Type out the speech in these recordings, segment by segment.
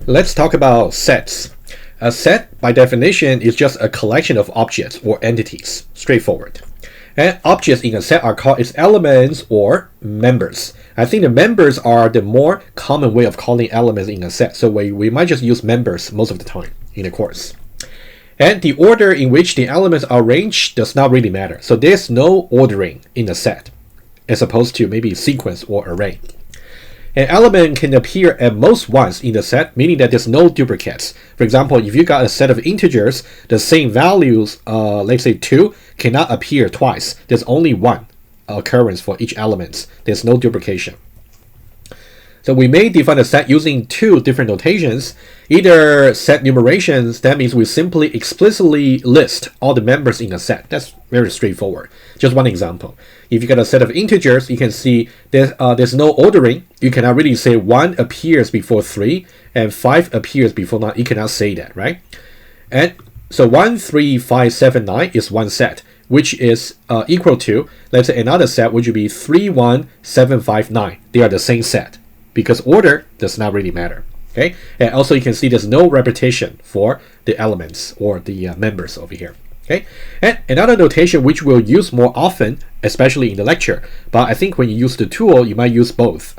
Let's talk about sets. A set, by definition, is just a collection of objects or entities. Straightforward. And objects in a set are called its elements or members. I think the members are the more common way of calling elements in a set, so we might just use members most of the time in the course. And the order in which the elements are arranged does not really matter. So there's no ordering in a set, as opposed to maybe sequence or array. An element can appear at most once in the set, meaning that there's no duplicates. For example, if you got a set of integers, the same values, let's say 2, cannot appear twice. There's only one occurrence for each element. There's no duplication. So we may define a set using two different notations. Either set numerations, that means we simply explicitly list all the members in a set. That's very straightforward. Just one example. If you got a set of integers, you can see there's no ordering. You cannot really say 1 appears before 3 and 5 appears before 9. You cannot say that, right? And so 1, 3, 5, 7, 9 is one set, which is equal to, let's say, another set, which would be 3, 1, 7, 5, 9. They are the same set, because order does not really matter. Okay, and also you can see there's no repetition for the elements or the members over here. Okay, and another notation which we'll use more often, especially in the lecture, but I think when you use the tool, you might use both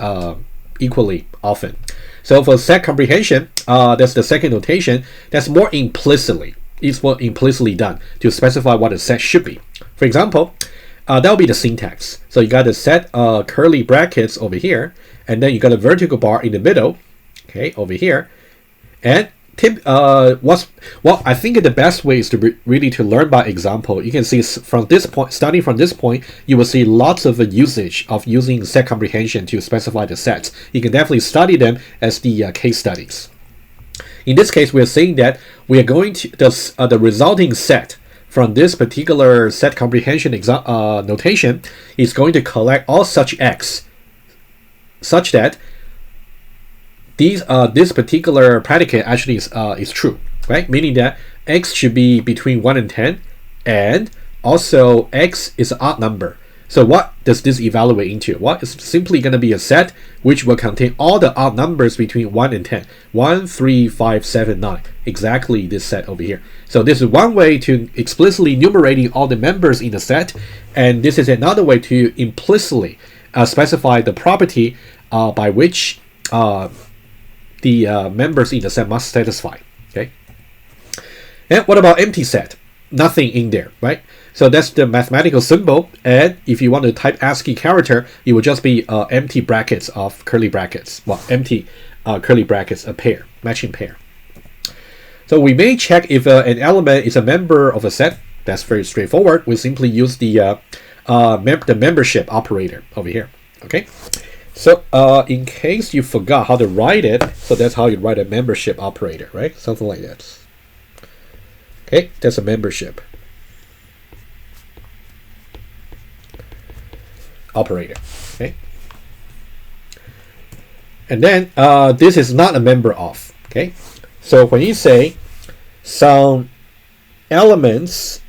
equally often. So for set comprehension, that's the second notation. That's more implicitly. It's more implicitly done to specify what a set should be. For example, that will be the syntax. So you got a set curly brackets over here, and then you got a vertical bar in the middle, okay, over here. And I think the best way is to really to learn by example. You can see from this point, starting from this point, you will see lots of usage of using set comprehension to specify the sets. You can definitely study them as the case studies. In this case, we are saying that we are going to the resulting set from this particular set comprehension notation is going to collect all such x, such that this particular predicate actually is true, right? Meaning that x should be between 1 and 10, and also x is an odd number. So what does this evaluate into? Well, it's simply going to be a set which will contain all the odd numbers between 1 and 10. 1, 3, 5, 7, 9. Exactly this set over here. So this is one way to explicitly enumerating all the members in the set, and this is another way to implicitly specify the property by which the members in the set must satisfy. Okay. And what about empty set? Nothing in there, right? So that's the mathematical symbol, and if you want to type ASCII character, it will just be empty brackets of curly brackets. Well, empty curly brackets, a pair, matching pair. So we may check if an element is a member of a set. That's very straightforward. We simply use the membership operator over here. Okay. So in case you forgot how to write it, so that's how you write a membership operator, right? Something like that. Okay, that's a membership operator. Okay, and then this is not a member of. Okay, so when you say some elements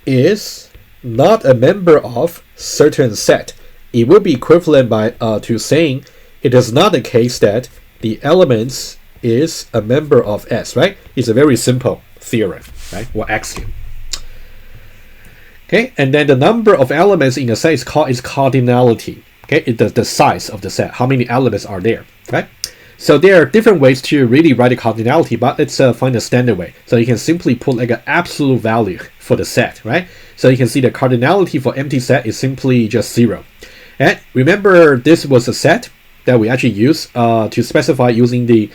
is not a member of certain set, it would be equivalent by to saying it is not the case that the elements is a member of S, right? It's a very simple theorem, right, or axiom. Okay, and then the number of elements in a set is called its cardinality. Okay, it's the size of the set, how many elements are there, right? So there are different ways to really write a cardinality, but let's find a standard way. So you can simply put like an absolute value for the set, right? So you can see the cardinality for empty set is simply just 0. And remember, this was a set that we actually used to specify using the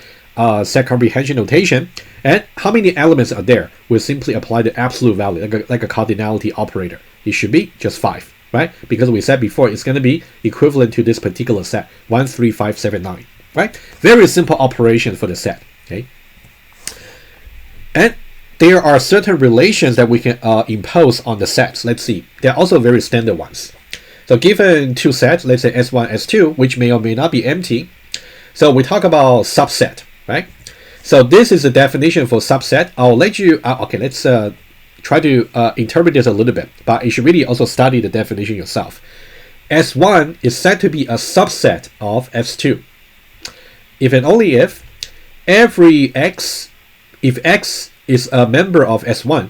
set comprehension notation. And how many elements are there? We'll simply apply the absolute value, like a cardinality operator. It should be just 5, right? Because we said before, it's going to be equivalent to this particular set, 1, 3, 5, 7, 9, right? Very simple operation for the set, okay? And there are certain relations that we can impose on the sets. Let's see. They're also very standard ones. So given two sets, let's say S1, S2, which may or may not be empty. So we talk about subset, right? So this is the definition for subset. I'll let you, okay, let's try to interpret this a little bit, but you should really also study the definition yourself. S1 is said to be a subset of S2. If and only if every x, if x is a member of S1,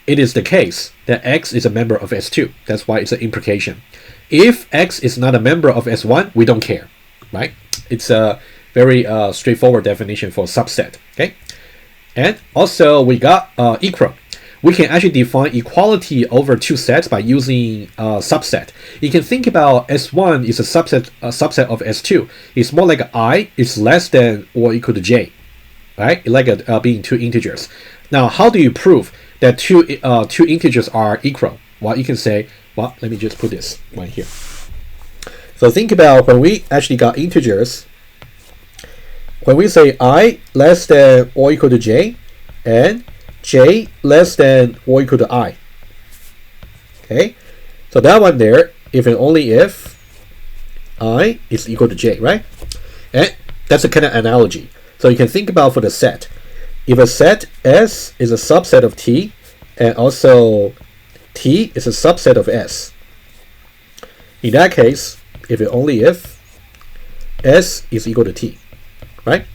it is the case that x is a member of S2. That's why it's an implication. If x is not a member of S1, we don't care, right? It's a very straightforward definition for subset, okay? And also we got equal. We can actually define equality over two sets by using subset. You can think about S1 is a subset of S2. It's more like I is less than or equal to j, right? Like being two integers. Now, how do you prove that two integers are equal? Well, you can say, well, let me just put this right here. So think about when we actually got integers. When we say I less than or equal to j, and j less than or equal to I. Okay, so that one there, if and only if I is equal to j, right? And that's a kind of analogy. So you can think about for the set. If a set S is a subset of T, and also T is a subset of S. In that case, if and only if S is equal to T, right?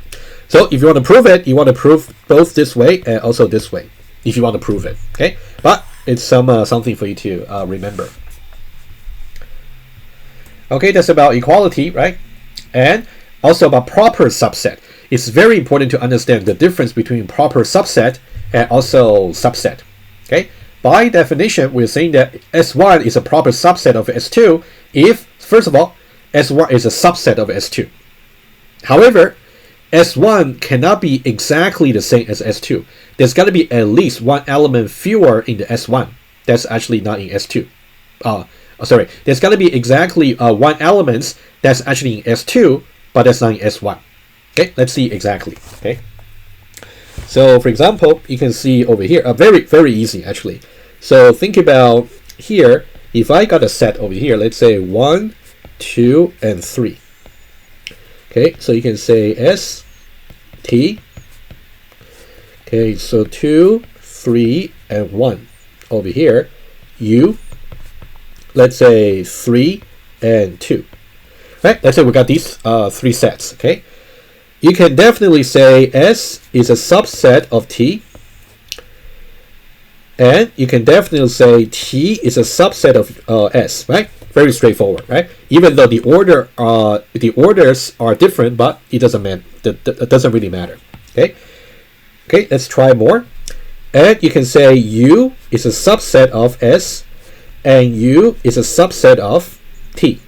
So if you want to prove it, you want to prove both this way and also this way, if you want to prove it, okay? But it's something for you to remember. Okay, that's about equality, right? And also about proper subset. It's very important to understand the difference between proper subset and also subset, okay? By definition, we're saying that S1 is a proper subset of S2 if, first of all, S1 is a subset of S2. However, S1 cannot be exactly the same as S2. There's got to be at least one element fewer in the S1. That's actually not in S2. There's got to be exactly one element that's actually in S2, but that's not in S1. Okay, let's see exactly. Okay, so for example, you can see over here, very, very easy actually. So think about here, if I got a set over here, let's say 1, 2, and 3. Okay, so you can say S, T. Okay, so 2, 3, and 1. Over here, U. Let's say 3 and 2. Right? Let's say we got these three sets. Okay, you can definitely say S is a subset of T, and you can definitely say T is a subset of S. Right? Very straightforward, right? Even though the orders are different, but it doesn't matter. That doesn't really matter. Okay. Okay. Let's try more. And you can say U is a subset of S, and U is a subset of T.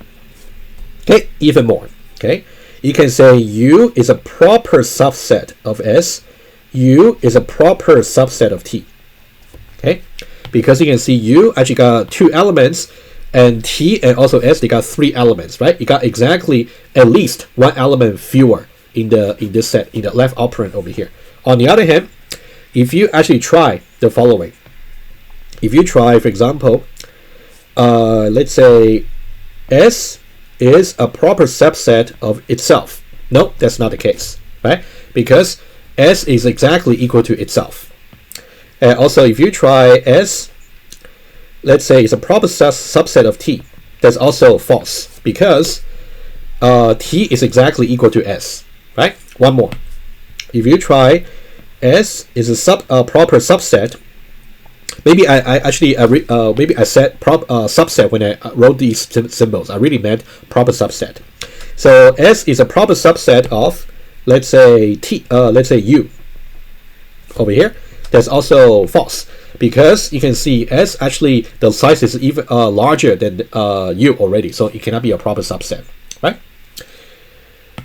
Okay. Even more. Okay. You can say U is a proper subset of S. U is a proper subset of T. Okay. Because you can see U actually got two elements. And T and also S, they got three elements, right? You got exactly at least one element fewer in this set, in the left operand over here. On the other hand, if you actually try the following, if you try, for example, let's say S is a proper subset of itself. No, that's not the case, right? Because S is exactly equal to itself. And also, if you try S, let's say it's a proper subset of T. That's also false because T is exactly equal to S, right? One more. If you try S is a proper subset, maybe I said subset when I wrote these symbols. I really meant proper subset. So S is a proper subset of, let's say let's say U over here. That's also false. Because you can see S actually the size is even larger than U already, so it cannot be a proper subset, right?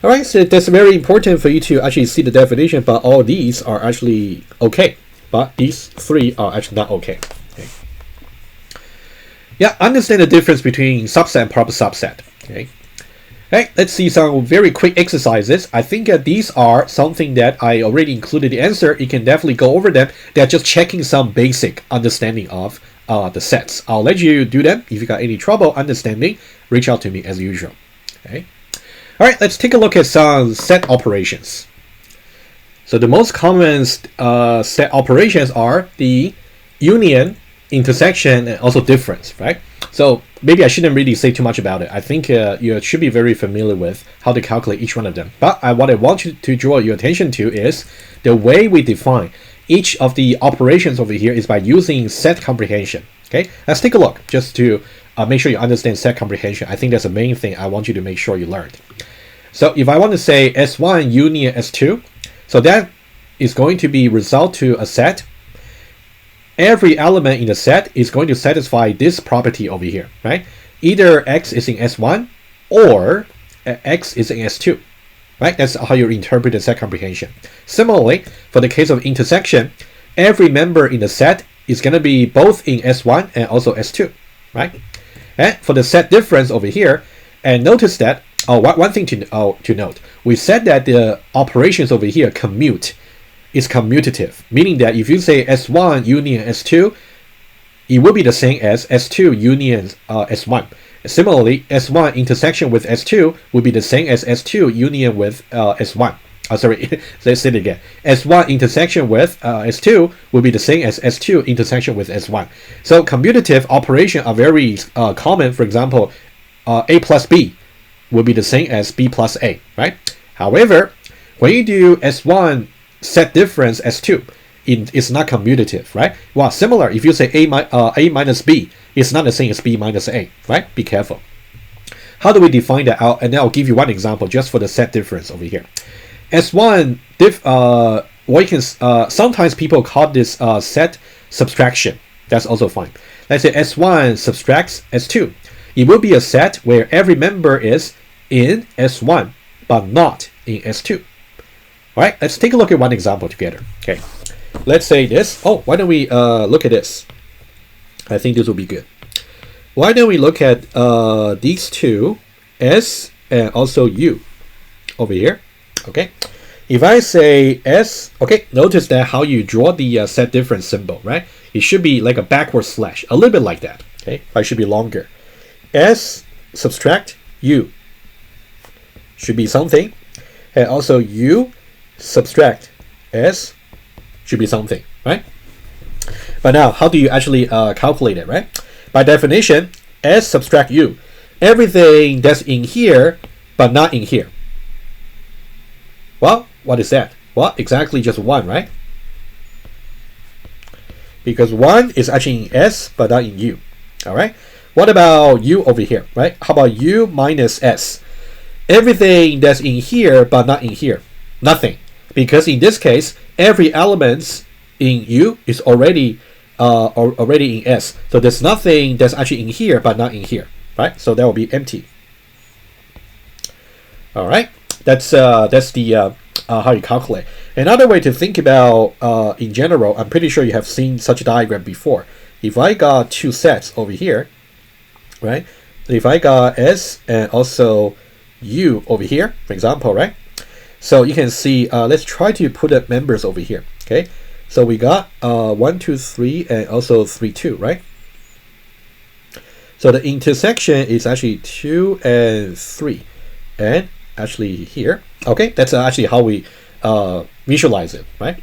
All right, so that's very important for you to actually see the definition. But all these are actually okay, but these three are actually not okay. Okay. Yeah, understand the difference between subset and proper subset. Okay. Right, let's see some very quick exercises. I think these are something that I already included the answer. You can definitely go over them. They're just checking some basic understanding of the sets. I'll let you do them. If you got any trouble understanding, reach out to me as usual. Okay. All right, let's take a look at some set operations. So the most common set operations are the union, intersection, and also difference, right? So maybe I shouldn't really say too much about it. I think you should be very familiar with how to calculate each one of them. But what I want you to draw your attention to is the way we define each of the operations over here is by using set comprehension. Okay, let's take a look just to make sure you understand set comprehension. I think that's the main thing I want you to make sure you learned. So if I want to say S1 union S2, so that is going to be result to a set. Every element in the set is going to satisfy this property over here, right? Either X is in S1 or X is in S2, right? That's how you interpret the set comprehension. Similarly, for the case of intersection, every member in the set is going to be both in S1 and also S2, right? And for the set difference over here, and notice that, one thing to note, we said that the operations over here commute is commutative, meaning that if you say S1 union S2, it will be the same as S2 union S1. Similarly, S1 intersection with S2 will be the same as S2 union with S1. Sorry, let's say it again. S1 intersection with S2 will be the same as S2 intersection with S1. So commutative operations are very common. For example, A plus B will be the same as B plus A, right? However, when you do S1 set difference S2, it's not commutative, right? Well, similar, if you say A minus B, it's not the same as B minus A, right? Be careful. How do we define that out? And then I'll give you one example just for the set difference over here. S1 sometimes people call this set subtraction. That's also fine. Let's say S1 subtracts S2. It will be a set where every member is in S1 but not in S2. All right, let's take a look at one example together. Okay, let's say this. Oh, why don't we look at this? I think this will be good. Why don't we look at these two, S and also U over here? Okay, if I say S, okay, notice that how you draw the set difference symbol, right? It should be like a backward slash, a little bit like that. Okay, but it should be longer. S subtract U should be something, and also U subtract S should be something, right? But now, how do you actually calculate it, right? By definition, S subtract U, everything that's in here but not in here. Well, what is that? Well, exactly just 1, right? Because 1 is actually in S but not in U. All right. What about U over here, right? How about U minus S? Everything that's in here but not in here. Nothing. Because in this case, every element in U is already in S. So there's nothing that's actually in here but not in here, right? So that will be empty. All right. That's the how you calculate. Another way to think about in general, I'm pretty sure you have seen such a diagram before. If I got two sets over here, right? If I got S and also U over here, for example, right? So you can see, let's try to put the members over here, okay? So we got 1, 2, 3, and also 3, 2, right? So the intersection is actually 2 and 3, and actually here, okay? That's actually how we visualize it, right?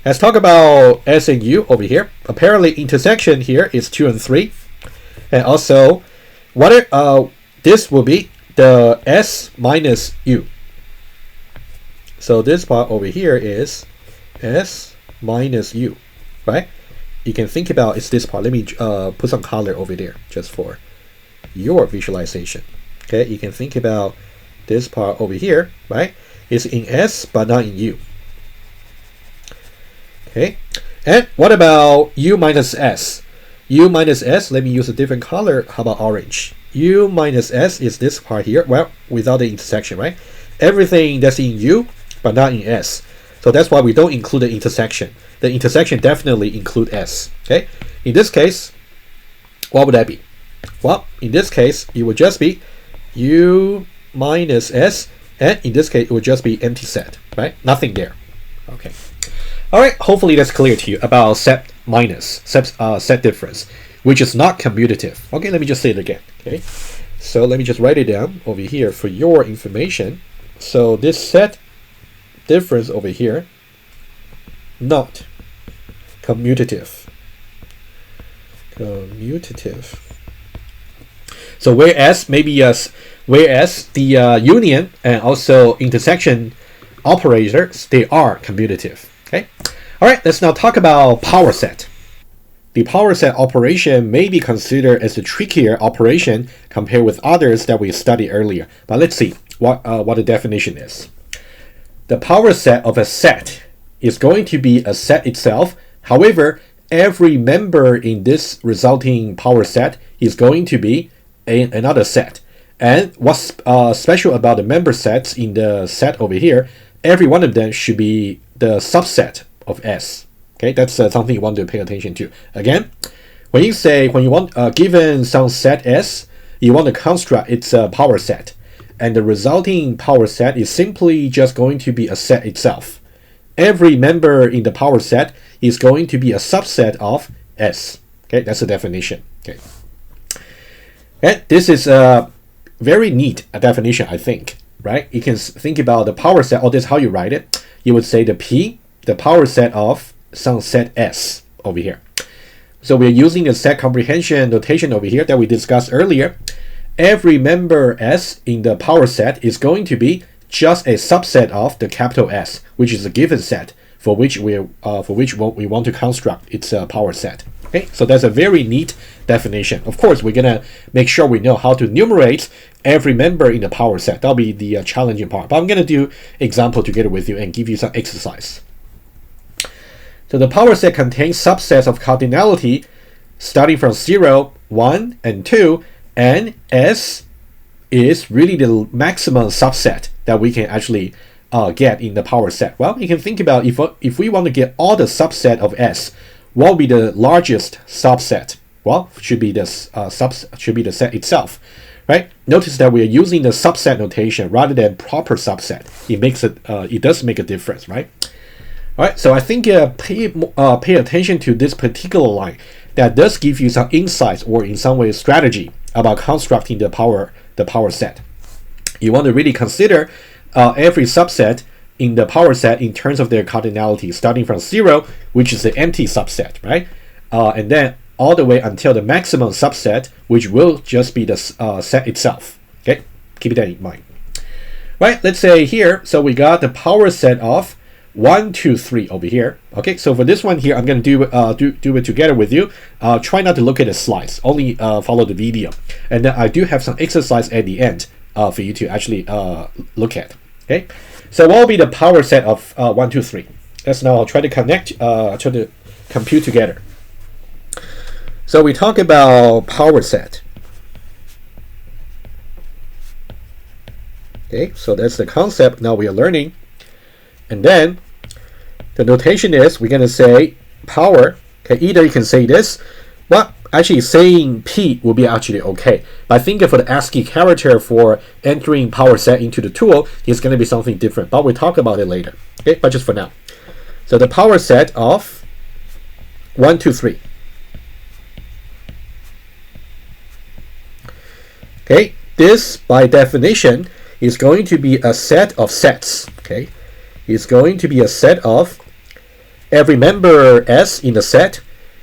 Let's talk about S and U over here. Apparently, intersection here is 2 and 3, and also what this will be the S minus U. So this part over here is S minus U, right? You can think about it's this part. Let me put some color over there just for your visualization. Okay, you can think about this part over here, right? It's in S but not in U. Okay, and what about U minus S? U minus S, let me use a different color. How about orange? U minus S is this part here, well, without the intersection, right? Everything that's in U but not in S. So that's why we don't include the intersection. The intersection definitely include S. Okay. In this case, what would that be? Well, in this case, it would just be U minus S, and in this case, it would just be empty set, right? Nothing there. Okay. All right. Hopefully that's clear to you about set minus, set difference, which is not commutative. Okay. Let me just say it again. Okay. So let me just write it down over here for your information. So this set difference over here, not commutative. So whereas the union and also intersection operators, they are commutative. Okay. All right. Let's now talk about power set. The power set operation may be considered as a trickier operation compared with others that we studied earlier. But let's see what the definition is. The power set of a set is going to be a set itself. However, every member in this resulting power set is going to be another set. And what's special about the member sets in the set over here, every one of them should be the subset of S. Okay, that's something you want to pay attention to. Again, when you want given some set S, you want to construct its power set, and the resulting power set is simply just going to be a set itself. Every member in the power set is going to be a subset of S. Okay, that's the definition. Okay, and this is a very neat definition, I think. Right? You can think about the power set, or this is how you write it. You would say the power set of some set S over here. So we're using the set comprehension notation over here that we discussed earlier. Every member S in the power set is going to be just a subset of the capital S, which is a given set for which we want to construct its power set. Okay, so that's a very neat definition. Of course, we're gonna make sure we know how to enumerate every member in the power set. That'll be the challenging part. But I'm gonna do example together with you and give you some exercise. So the power set contains subsets of cardinality starting from 0, 1, and 2, and S is really the maximum subset that we can actually get in the power set. Well, you can think about if we want to get all the subset of S, what will be the largest subset? Well, should be the set itself, right? Notice that we are using the subset notation rather than proper subset. It does make a difference, right? All right, so I think pay attention to this particular line. That does give you some insights or in some way strategy about constructing the power set. You want to really consider every subset in the power set in terms of their cardinality, starting from 0, which is the empty subset, right? And then all the way until the maximum subset, which will just be the set itself. Okay, keep that in mind. Right, let's say here, so we got the power set of 1, 2, 3 over here. Okay, so for this one here, I'm going to do it together with you. Try not to look at the slides, only follow the video. And then I do have some exercise at the end for you to actually look at. Okay, so what will be the power set of 1, 2, 3? Let's now try to try to compute together. So we talk about power set. Okay, so that's the concept now we are learning. And then the notation is we're going to say power. Okay, either you can say this, but actually saying P will be actually okay. But I think for the ASCII character for entering power set into the tool, it's going to be something different. But we'll talk about it later. Okay, but just for now. So the power set of 1, 2, 3. Okay, this by definition is going to be a set of sets. Okay, it's going to be a set of every member S in the set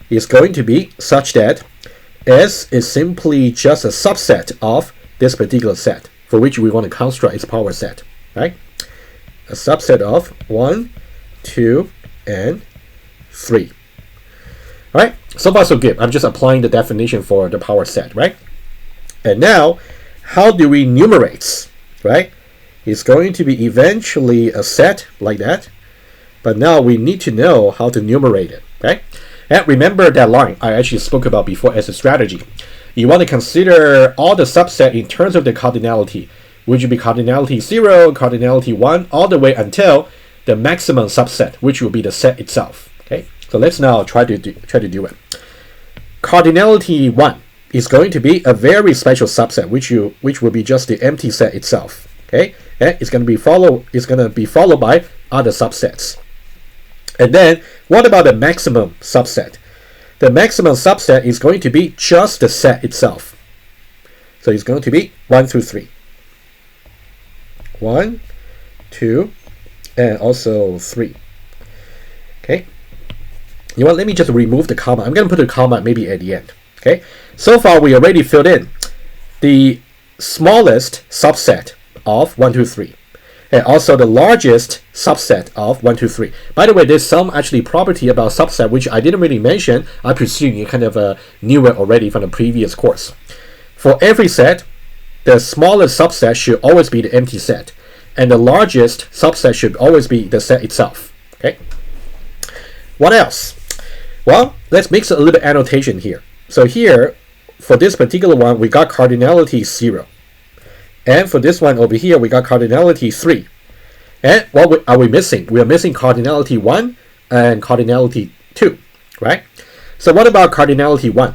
is going to be such that S is simply just a subset of this particular set for which we want to construct its power set, right? A subset of 1, 2, and 3. All right, so far so good. I'm just applying the definition for the power set, right? And now, how do we enumerate, right? It's going to be eventually a set like that, but now we need to know how to enumerate it, right? And remember that line I actually spoke about before as a strategy. You want to consider all the subset in terms of the cardinality, which would be cardinality 0, cardinality 1, all the way until the maximum subset, which will be the set itself. Okay, so let's now try to do it. Cardinality 1 is going to be a very special subset, which will be just the empty set itself. Okay, and it's going to be followed by other subsets. And then what about the maximum subset? The maximum subset is going to be just the set itself. So it's going to be 1 through 3. 1, 2, and also 3. Okay. You know what? Let me just remove the comma. I'm going to put a comma maybe at the end. Okay. So far we already filled in the smallest subset of 1, 2, 3, and also the largest subset of 1, 2, 3. By the way, there's some actually property about subset which I didn't really mention. I presume you kind of knew it already from the previous course. For every set, the smallest subset should always be the empty set, and the largest subset should always be the set itself. Okay. What else? Well, let's mix a little bit annotation here. So here, for this particular one, we got cardinality 0. And for this one over here, we got cardinality 3. And what are we missing? We are missing cardinality 1 and cardinality 2, right? So what about cardinality 1?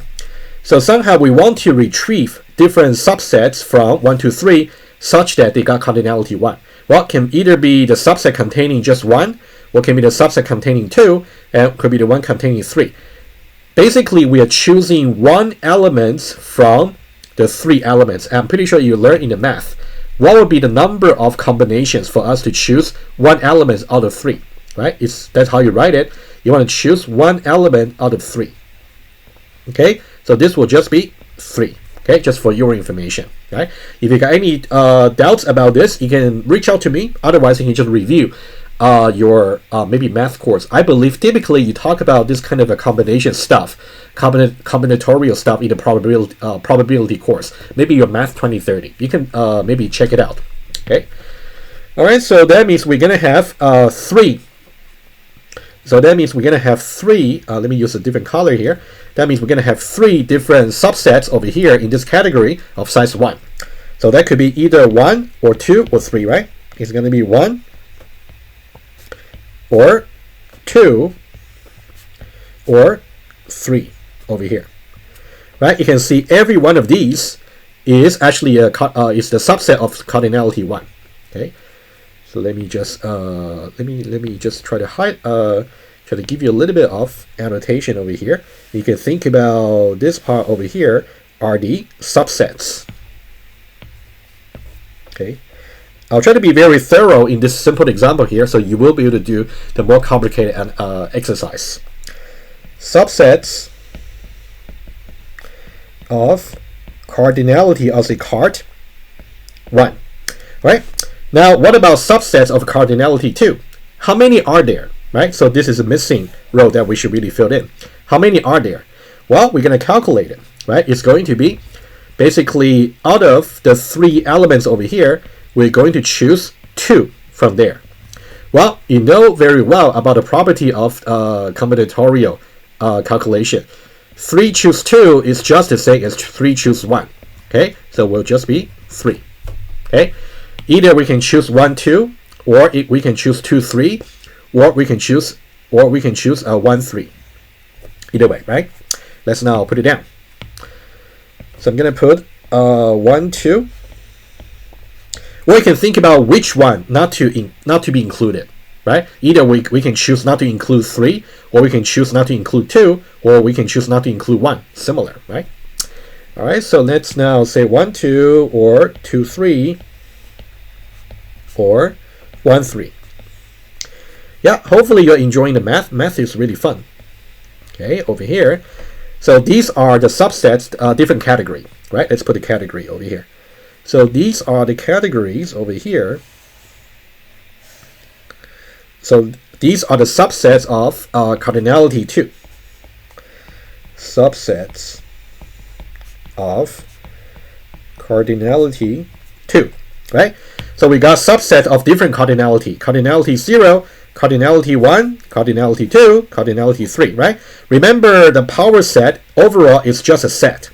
So somehow we want to retrieve different subsets from 1 to 3 such that they got cardinality 1. Well, it can either be the subset containing just 1, or can be the subset containing 2, and could be the one containing 3. Basically, we are choosing one element from the 3 elements. I'm pretty sure you learned in the math what would be the number of combinations for us to choose one element out of 3, right? That's how you write it. You want to choose one element out of 3. Okay, so this will just be 3. Okay, just for your information. Right? If you got any doubts about this, you can reach out to me. Otherwise, you can just review your maybe math course. I believe typically you talk about this kind of a combination stuff, combinatorial stuff in the probability course. Maybe your math 2030. You can maybe check it out. Okay. All right. So that means we're gonna have 3. So that means we're gonna have 3. Let me use a different color here. That means we're gonna have 3 different subsets over here in this category of size 1. So that could be either 1 or 2 or 3, right? It's gonna be 1 or 2 or 3 over here, right? You can see every one of these is actually is the subset of cardinality 1. Okay, so let me just try to hide try to give you a little bit of annotation over here. You can think about this part over here are the subsets. Okay. I'll try to be very thorough in this simple example here, so you will be able to do the more complicated exercise. Subsets of cardinality, I'll say card 1. Right? Now, what about subsets of cardinality 2? How many are there? Right? So this is a missing row that we should really fill in. How many are there? Well, we're going to calculate it. Right? It's going to be basically out of the 3 elements over here, we're going to choose 2 from there. Well, you know very well about the property of combinatorial calculation. 3 choose 2 is just the same as 3 choose 1. Okay, so we'll just be 3. Okay, either we can choose 1, 2, or we can choose 2, 3, or we can choose 1, 3. Either way, right? Let's now put it down. So I'm gonna put 1, 2. Or we can think about which one not to be included, right? Either we can choose not to include 3, or we can choose not to include 2, or we can choose not to include 1. Similar, right? All right, so let's now say 1, 2, or 2, 3, or 1, 3. Yeah, hopefully you're enjoying the math. Math is really fun. Okay, over here. So these are the subsets, different category, right? Let's put the category over here. So these are the categories over here. So these are the subsets of cardinality 2. Subsets of cardinality 2, right? So we got subset of different cardinality. Cardinality 0, cardinality 1, cardinality 2, cardinality 3, right? Remember the power set overall is just a set.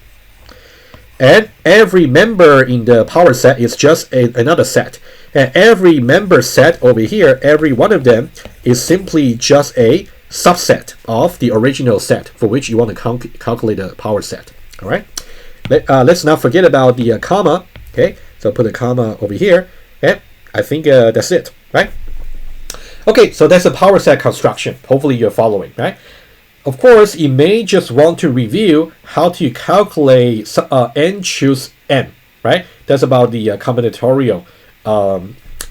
And every member in the power set is just another set. And every member set over here, every one of them is simply just a subset of the original set for which you want to calculate the power set. All right. Let's not forget about the comma. Okay. So put a comma over here. And I think that's it. Right. Okay. So that's a power set construction. Hopefully you're following. Right. Of course, you may just want to review how to calculate n choose m, right? That's about the combinatorial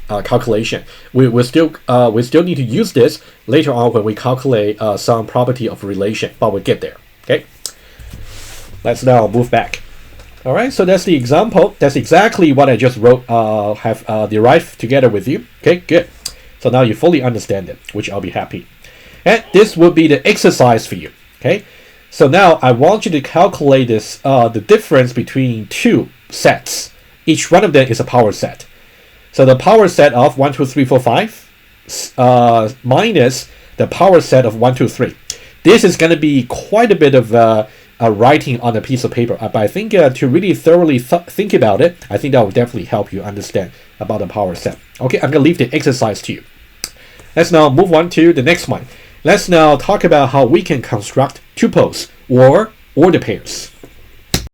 calculation. We still need to use this later on when we calculate some property of relation, but we'll get there. Okay. Let's now move back. All right, so that's the example. That's exactly what I just wrote, have derived together with you. Okay, good. So now you fully understand it, which I'll be happy. And this will be the exercise for you. Okay, so now I want you to calculate this, the difference between two sets. Each one of them is a power set. So the power set of 1, 2, 3, 4, 5 minus the power set of 1, 2, 3. This is going to be quite a bit of writing on a piece of paper, but I think to really thoroughly think about it, I think that will definitely help you understand about the power set. Okay, I'm going to leave the exercise to you. Let's now move on to the next one. Let's now talk about how we can construct tuples or order pairs.